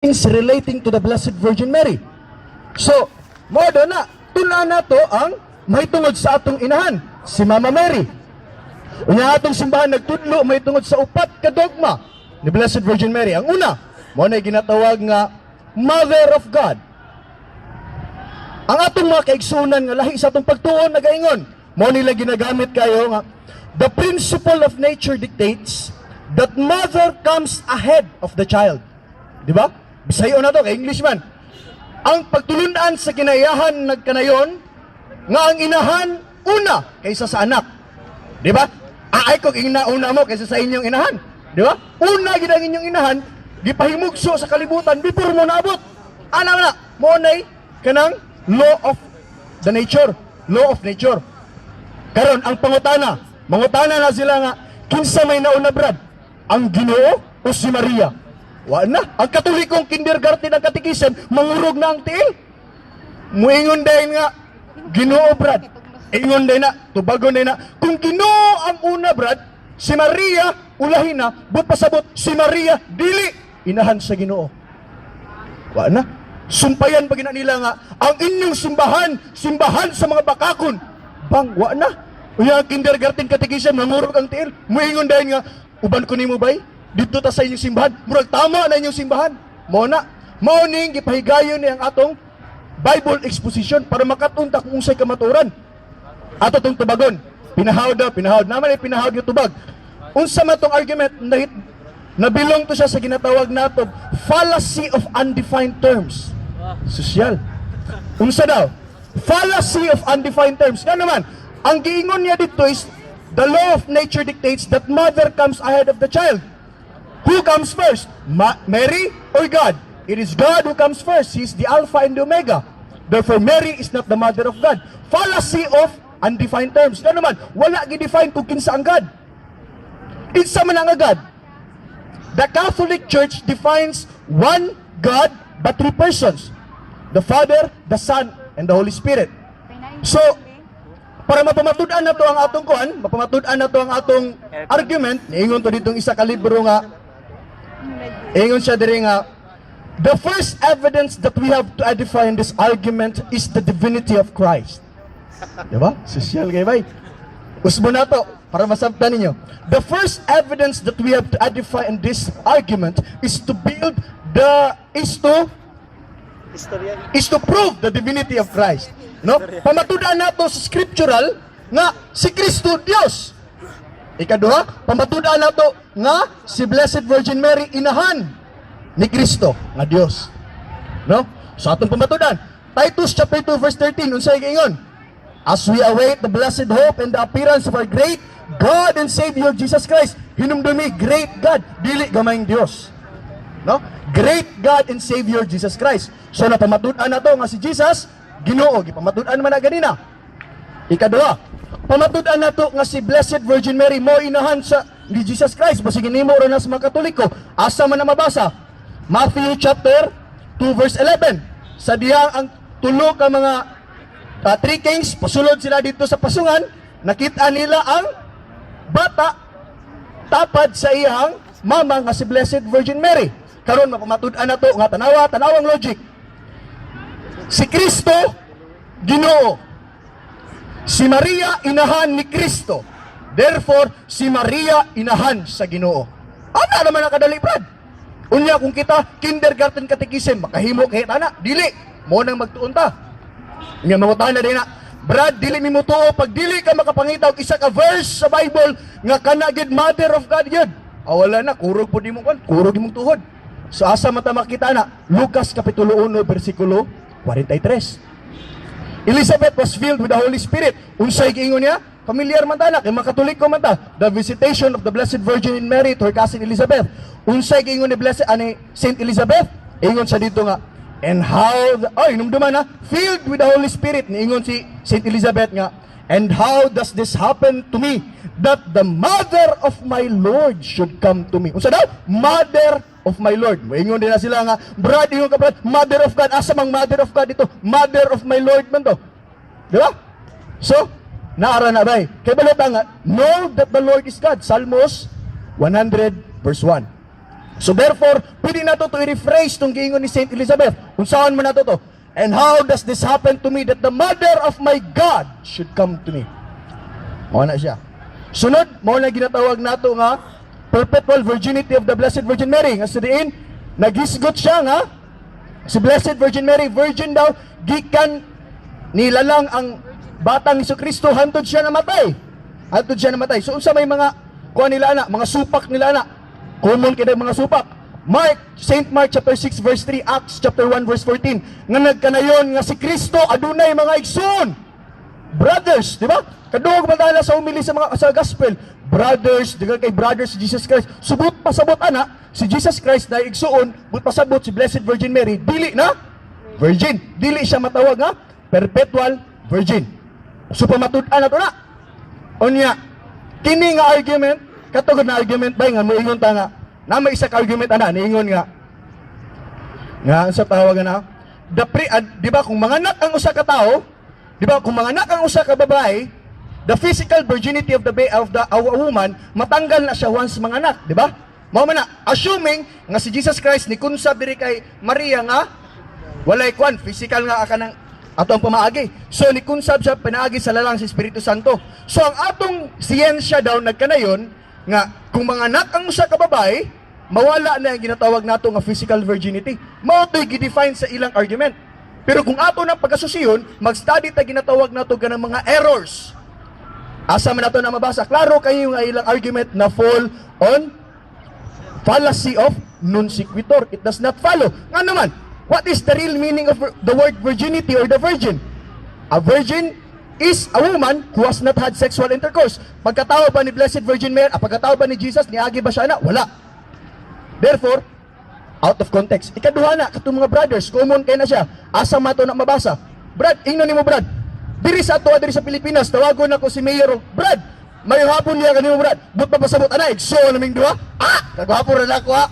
things relating to the Blessed Virgin Mary. So, modo na, tula na to ang may tungod sa atong inahan, si Mama Mary. Unya atong simbahan nagtudlo may tungod sa upat ka dogma ni Blessed Virgin Mary. Ang una, mo na ginatawag nga Mother of God. Ang atong mga kaigsunan nga lahi sa atong pagtuon nagaingon, mo nila ginagamit kayo nga the principle of nature dictates that mother comes ahead of the child. Di ba? Bisayo na to, kay Englishman. Ang pagtulunan sa kinayahan nagkanayon, nga ang inahan, una, kaysa sa anak. Di ba? Ay kung una mo kaysa sa inyong inahan. Di ba? Una, ginang inyong inahan, gipahimugso sa kalibutan, before mo naabot. Ano na, mo na'y kanang law of the nature. Law of nature. Karon ang pangutana, mangutana na sila nga, kinsa may nauna brad? Ang Ginoo o si Maria? Wa na. Ang katolikong kindergarten ng katikisem, mangurog na ang tiil. Muingon dahil nga, Ginoo brad. Ingon dahil na, tubagon dahil na, kung Ginoo ang una brad, si Maria, ulahin na, but pasabot, si Maria, dili, inahan sa Ginoo. Wa na. Sumpayan pag nila nga, ang inyong simbahan sa mga bakakon. Bang, wa na. Uya, kindergarten katikisem, mangurog ang tiil. Muingon dahil nga, uban ko ni mo bay? Dito ta sa inyong simbahan. Murag tama na inyong simbahan. Mo na. Morning, gipahigayon ni ang atong Bible exposition para makatunta kung unsay kamaturan. Ato tong tubagon. Pinahawd. Naman ay pinahawd yung tubag. Unsa man tong argument, nabilong to siya sa ginatawag nato fallacy of undefined terms. Sosyal. Unsa daw? Fallacy of undefined terms. Nga naman, ang giingon niya dito is the law of nature dictates that mother comes ahead of the child. Who comes first? Mary or God? It is God who comes first. He is the Alpha and the Omega. Therefore, Mary is not the mother of God. Fallacy of undefined terms. Ano naman, wala gi-define kung kinsa ang God. Kinsa man ang God. The Catholic Church defines one God but three persons. The Father, the Son, and the Holy Spirit. So, para mapamatudan na to ang atong kuan, mapamatudan na to ang atong argument, niingon to ditong isa ka libro nga, ingon siya diri nga, the first evidence that we have to edify in this argument is the divinity of Christ. Diba? Sosyal kayo bay. Usbo na to, para masabtan ninyo. The first evidence that we have to edify in this argument is to build is to prove the divinity of Christ. No? Pamatudan nato sa scriptural nga si Kristo Dios. Ikaduha, pamatudan nato nga si Blessed Virgin Mary inahan ni Kristo nga Dios. No? So atong pamatudan. Titus chapter 2 verse 13 unsay giingon? As we await the blessed hope and the appearance of our great God and Savior Jesus Christ. Hinumdumi, great God, dili gamayng Dios. No? Great God and Savior Jesus Christ. So napamatudan nato nga si Jesus Ginoo, gipamatudan man na ganina. Ikaduha, pamatudan nato nga si Blessed Virgin Mary mo inahan sa ni Jesus Christ. Basig nimo ra na sa mga Katoliko. Asa man na mabasa? Matthew chapter 2 verse 11. Sa diyang ang tulo ka mga three kings, pasulod sila dito sa pasungan, nakita nila ang bata tapad sa iyang mama nga si Blessed Virgin Mary. Karon mapamatudan nato nga tanawang logic. Si Kristo, Ginoo. Si Maria, inahan ni Kristo. Therefore, si Maria, inahan sa Ginoo. Ano naman ang kadali, Brad? Unya, kung kita, kindergarten katikisem, makahimo kahit ana, dili. Mo nang magtuunta. Nga mangutana din na, Brad, dili mi mutuo, pag dili ka makapangitaw, isa ka verse sa Bible, nga kanagid Mother of God yun. Wala na, kurog po di mo kan, kurog di mong tuhod. So asa mata makita na, Lucas Kapitulo 1, versikulo 43. Elizabeth was filled with the Holy Spirit. Unsay giingon niya? Familiar man ta na, kay makatoliko man ta. The visitation of the Blessed Virgin Mary to her cousin Elizabeth. Unsay giingon ni Saint Elizabeth? Ingon sa dito nga, and how, numduman na, filled with the Holy Spirit. Niingon si Saint Elizabeth nga, and how does this happen to me? That the mother of my Lord should come to me. Unsa daw? Mother of my Lord. Ingon din na sila nga, Brad, ingon ka Brad, Mother of God. Asa mang Mother of God ito? Mother of my Lord man to. Di ba? So, naara na ba? Kaya balita nga, know that the Lord is God. Psalmos 100 verse 1. So therefore, pwede na to i-rephrase itong giingon ni Saint Elizabeth. Kung saan man na to. And how does this happen to me that the mother of my God should come to me? Mao na siya. Sunod, mao na ginatawag nato nga perpetual virginity of the Blessed Virgin Mary. Nga sa diin, nagisgot siya nga si Blessed Virgin Mary, virgin daw, gikan nilalang ang batang Jesucristo hantod siya namatay. Hantod siya namatay. So unsa may mga kuha nila ana, mga supak nila ana. Common kay mga supak. Saint Mark chapter 6 verse 3, Acts chapter 1 verse 14, nga nagkanayon nga si Kristo adunay mga igsoon. Brothers, di ba? Kadugog man tayo sa umili sa gospel. Brothers, diga kay brothers si Jesus Christ. Subot pasabot ana, si Jesus Christ na igsoon, but pasabot si Blessed Virgin Mary, dili na virgin. Dili siya matawag nga perpetual virgin. So pamatud-an na to na. Unya, kini nga argument, katugod na argument ba nga moingon ta nga na may isa ka argument ana niingon nga sa tawag na di ba kung manganak ang usa ka tao, di ba kung manganak ang usa ka babae, the physical virginity of the woman matanggal na siya once manganak, di ba? Mao man na assuming nga si Jesus Christ ni kunsab diri kay Maria nga walay kwan physical nga kanang atong pamaagi. So ni kunsab siya pinaagi sa lalang si Espiritu Santo. So ang atong siyensya daw nagkanayon nga kung manganak ang usa ka babae, mawala na ang ginatawag nato nga physical virginity. Mao to'y gidefine sa ilang argument. Pero kung ato nang pagkasusiyon, mag-study ta ginatawag nato ganang mga errors. Asa man nato na mabasa, klaro kayo nga ilang argument na fall on fallacy of non sequitur. It does not follow. Nga naman, what is the real meaning of the word virginity or the virgin? A virgin is a woman who has not had sexual intercourse. Pagkatao ba ni Blessed Virgin Mary, pagkatao ba ni Jesus, niagi ba siya na? Wala. Therefore, out of context. Ikaduha na, katong mga brothers, common kay na siya. Asa mato na mabasa. Brad, ingnan ni mo Brad. Diri sa ato, diri sa Pilipinas, tawagon ako si Mayor. Brad, may hapon niya kanimo Brad. But papasabot, anay, so naming duha. Kagwapo rin ako ha.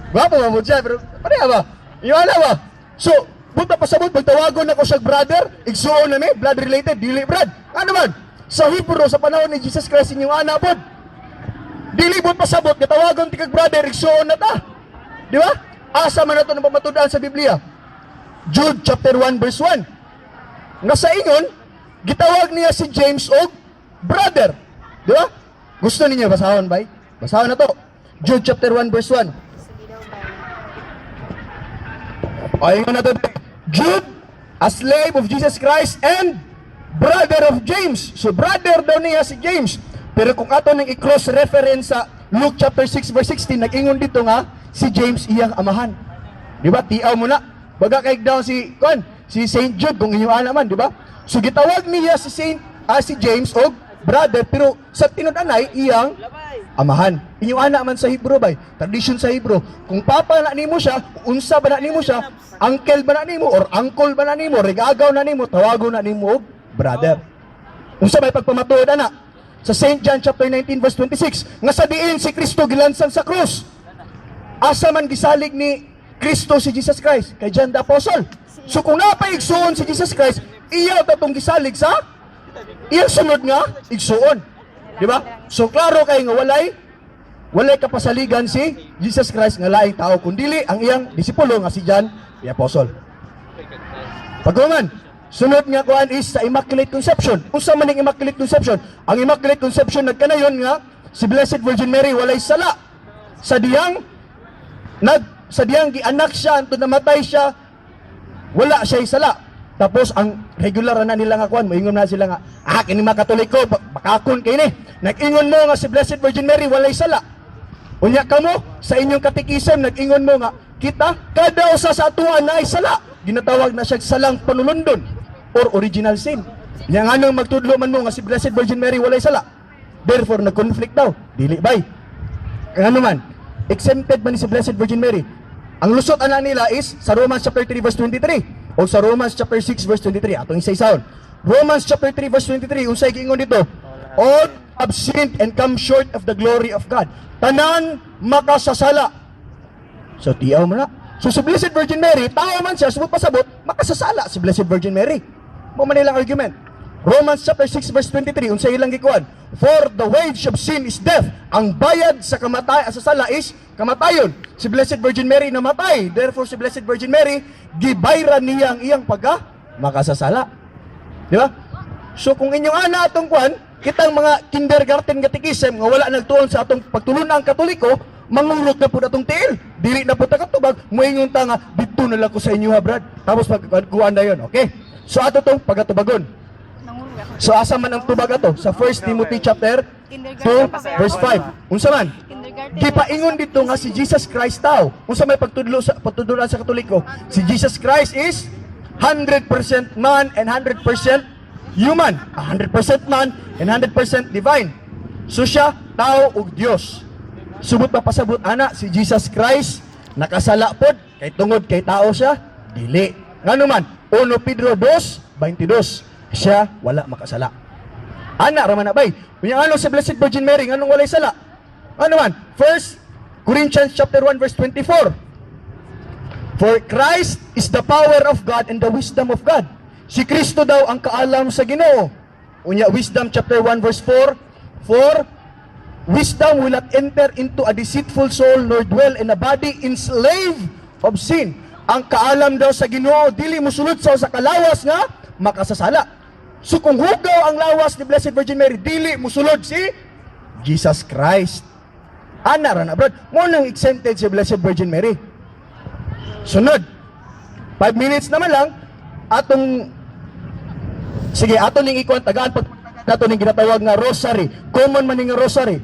Gwapo mamod siya, pero pareha ba? Iwala ba? So, buta pasabot, magtawagon ako siya brother, igsuon na blood related, dili Brad. Ano man? Sa Hebrew, sa panahon ni Jesus Christ, inyong anak po, dili buta pasabot, katawagon ti kag brother, igsuon na ta. Di ba? Asa man na ito ng pamatudaan sa Biblia. Jude chapter 1 verse 1. Nga sa ingon, gitawag niya si James og brother. Di ba? Gusto niyo basahon ba? Basahon na to. Jude chapter 1 verse 1. Ayun na to. Jude, a slave of Jesus Christ and brother of James. So brother daw niya si James. Pero kung ato nang i-cross reference sa Luke chapter 6 verse 16, nag-ingon dito nga si James iyang amahan. Di ba? Tiaw mo na. Baga kay daw si Saint Jude kung inyo ana man, di ba? So gitawag niya si James og brother, pero sa tinud-anay iyang amahan. Inyo ana man sa Hebrew bay, tradition sa Hebrew. Kung papa na nimo siya, unsa ba na nimo siya, uncle ba na nimo or uncle ba na nimo, regagaw na nimo, tawagon na nimo og brother. Unsa may pagpamatuod ana? Sa St. John chapter 19 verse 26, nga sa diin si Kristo gilansan sa krus. Asa man gisalig ni Kristo si Jesus Christ kay John the Apostle. So kung napaigsuon si Jesus Christ, iya tatong gisalig sa iyang sunod nga igsuon. Di ba? So klaro kay nga walay kapasaligan si Jesus Christ nga laing tao kundili ang iyang disipulo nga si John the Apostle. Pagkuman, sunod nga kuan is sa Immaculate Conception. Unsa man ang Immaculate Conception? Ang Immaculate Conception nagkanayon nga si Blessed Virgin Mary walay sala. Sa diyang gianak siya antud namatay siya, wala siya sala. Tapos ang regular na nila nga kuan, moingon na sila nga, kini mga Katoliko, bakakon kini. Nag-ingon mo nga si Blessed Virgin Mary walay sala. Unya kamo sa inyong katikisem nag-ingon mo nga kita kada usa sa atuan na ay sala. Ginatawag na siya salang panulundon or original sin. Nya nganong magtudlo man mo nga si Blessed Virgin Mary walay sala. Therefore nag-conflict daw. Dili bay. Ano man? Exempted man ni si Blessed Virgin Mary. Ang lusot ana nila is sa Romans chapter 3 verse 23 o sa Romans chapter 6 verse 23. Atong isa-isaon. Romans chapter 3 verse 23 unsay giingon dito? All have sinned and come short of the glory of God. Tanan makasasala. So tiyaw mo na. So si Blessed Virgin Mary, tao man siya, subot pasabot, makasasala si Blessed Virgin Mary. Mo man nilang argument. Romans chapter 6 verse 23 unsay ilang gikuan? For the wage of sin is death. Ang bayad sa kamatayan sa sala is kamatayon. Si Blessed Virgin Mary namatay. Therefore, si Blessed Virgin Mary, gibayran niya ang iyang makasasala. Di ba? So, kung inyong ana atong kwan, kitang mga kindergarten katikism nga wala nagtuon sa atong pagtulunang Katoliko, mangurot na po atong tiil. Dili na po takatubag, muingon ta nga, dito na lang ko sa inyo ha, Brad. Tapos magkuhan na yun, okay? So, ato tong pagatubagon. So, asa man ang tubag ato? Sa 1 Timothy chapter 2, verse 5. Unsa man? Gipaingon dito nga si Jesus Christ tao. Unsa may pagtudlo sa Katoliko? Si Jesus Christ is 100% man and 100% human. 100% man and 100% divine. So siya, tao ug Dios. Subot pa pasabot ana si Jesus Christ nakasala pod kay tungod kay tao siya dili. Ngano man 1 Pedro 2:22 siya wala makasala. Ana ra man na bay. Unya ano sa Blessed Virgin Mary nganong walay sala? Ano man? 1 Corinthians chapter 1 verse 24. For Christ is the power of God and the wisdom of God. Si Kristo daw ang kaalam sa Ginoo. Unya Wisdom chapter 1 verse 4. For wisdom will not enter into a deceitful soul nor dwell in a body enslaved of sin. Ang kaalam daw sa Ginoo dili mosulod sa kalawas nga makasasala. So kung hugaw ang lawas ni Blessed Virgin Mary, dili mosulod si Jesus Christ. Ana ra na brad, mo nang exempted si Blessed Virgin Mary. Sunod. 5 minutes naman lang atong sige, ato ning ikuan tagaan pag nato ning ginatawag nga rosary. Common man ning rosary.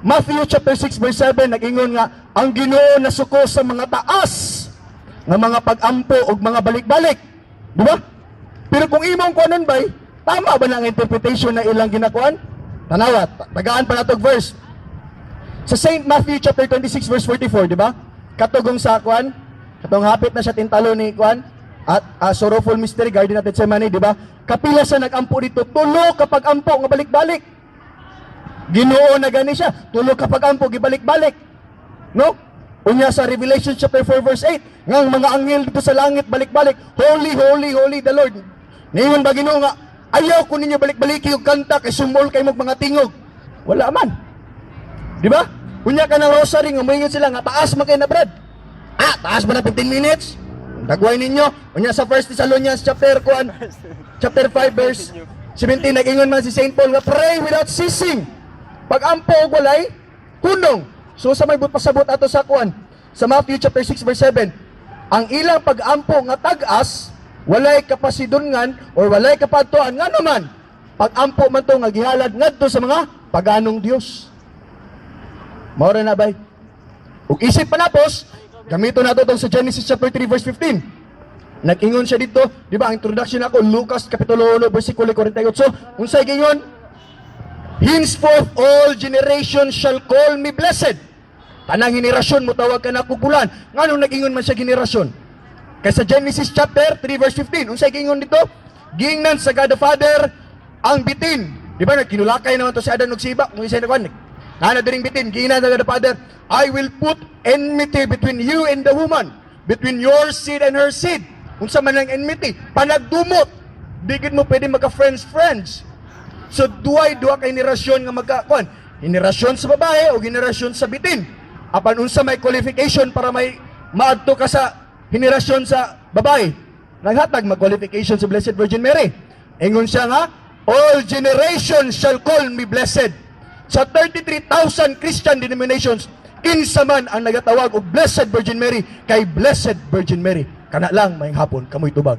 Matthew chapter 6 verse 7 nag-ingon nga ang Ginoo nasuko sa mga taas nga mga pag-ampo ug mga balik-balik. Di ba? Pero kung imong kuanon bay, tama ba na ang interpretation na ilang ginakuan? Tanawa, tagaan pa natog verse. Sa St. Matthew chapter 26 verse 44, di ba? Katugong sa kuan, katong hapit na siya tintalo ni kuan at sorrowful mystery garden at Gethsemane, di ba? Kapila sa nag-ampo dito, tulo kapag ampo nga balik-balik. Ginoo na gani siya, tulo kapag ampo gibalik-balik. No? Unya sa Revelation chapter 4 verse 8, ngang mga anghel dito sa langit balik-balik, holy, holy, holy the Lord. Ngayon ba Ginoo nga, ayaw ko ninyo balik-baliki yung kanta kay sumol kay mga tingog. Wala man. Di ba? Unya ka ng rosary, ngumingon sila nga, taas man kayo na brad. Taas ba na 15 minutes? Dagway ninyo. Unya sa 1 Thessalonians chapter 5 verse 17, nag-ingon man si St. Paul nga, pray without ceasing. Pag ampo o walay, hunong. So sa may pasabot ato sa kuan, sa Matthew chapter 6 verse 7, ang ilang pag-ampo nga tag-as, walay kapasidungan or walay kapadtuan nga naman pag-ampo man to nga gihalad ngadto sa mga paganong Dios. Mao ra na bay. Ug isip panapos, gamito nato tong sa Genesis chapter 3 verse 15. Nag-ingon siya dito, di ba? Ang introduction ako Lucas kapitulo 1 versikulo 48. Unsay gingon? Henceforth all generations shall call me blessed. Tanang henerasyon mo tawag ka na kukulan. Nganong nag-ingon man siya henerasyon? Kaysa Genesis chapter 3 verse 15, unsay gingon dito? Giingnan sa God the Father ang bitin. Di ba nagkinulakay naman to si Adan ug si Eva, kung isay nagwan. Nana diring bitin, giingnan sa God the Father, I will put enmity between you and the woman, between your seed and her seed. Unsa man ang enmity? Panagdumot. Digid mo pwede magka-friends. So duha kay henerasyon nga magkakuan. Henerasyon sa babae o henerasyon sa bitin. Apan unsa may qualification para may maadto ka sa henerasyon sa babae. Naghatag mag-qualification sa Blessed Virgin Mary. Ingon siya nga, all generations shall call me blessed. Sa 33,000 Christian denominations, kinsa man ang nagatawag og Blessed Virgin Mary kay Blessed Virgin Mary. Kana lang mayong hapon, kamoy tubag.